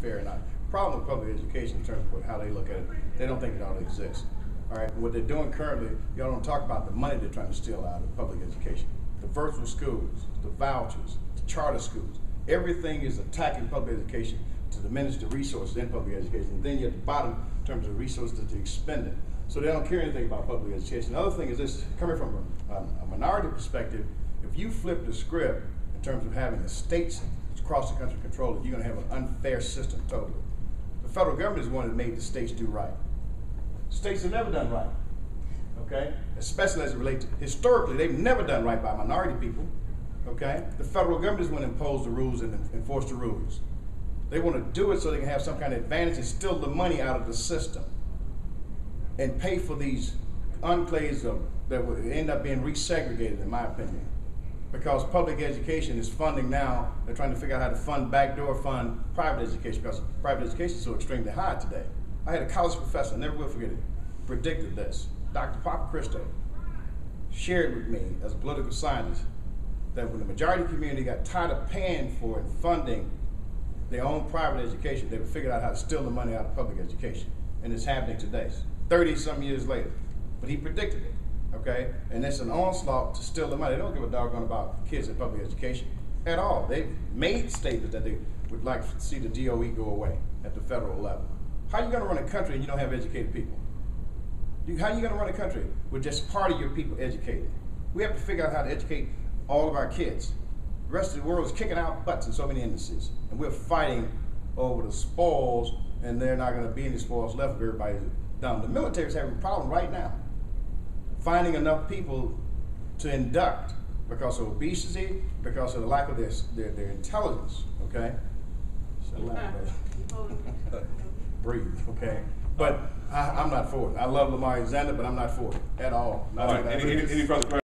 fair or not. Problem with public education in terms of how they look at it, they don't think it ought to exist. All right, what they're doing currently, y'all don't talk about the money they're trying to steal out of public education. The virtual schools, the vouchers, the charter schools, everything is attacking public education to diminish the resources in public education. And then you're at the bottom in terms of the resources that they expended. So they don't care anything about public education. The other thing is this, coming from a minority perspective, if you flip the script in terms of having the states across the country control it, you're going to have an unfair system totally. The federal government is the one that made the states do right. States have never done right, okay? Especially as it relates to, historically, they've never done right by minority people, okay? The federal government is going to impose the rules and enforce the rules. They want to do it so they can have some kind of advantage and steal the money out of the system and pay for these enclaves that would end up being resegregated, in my opinion. Because public education is funding now, they're trying to figure out how to backdoor fund private education, because private education is so extremely high today. I had a college professor, I never will forget it, predicted this. Dr. Papa Cristo shared with me as a political scientist that when the majority community got tired of paying for and funding their own private education, they would figure out how to steal the money out of public education. And it's happening today, 30-some years later. But he predicted it, okay? And it's an onslaught to steal the money. They don't give a doggone about kids in public education at all. They've made statements that they would like to see the DOE go away at the federal level. How are you going to run a country and you don't have educated people? How are you going to run a country with just part of your people educated? We have to figure out how to educate all of our kids. The rest of the world is kicking out butts in so many industries, and we're fighting over the spoils, and there are not going to be any spoils left if everybody's dumb. The military is having a problem right now finding enough people to induct because of obesity, because of the lack of their intelligence, okay? So, breathe, okay? But I'm not for it. I love Lamar Alexander, but I'm not for it at all. All right, any further questions?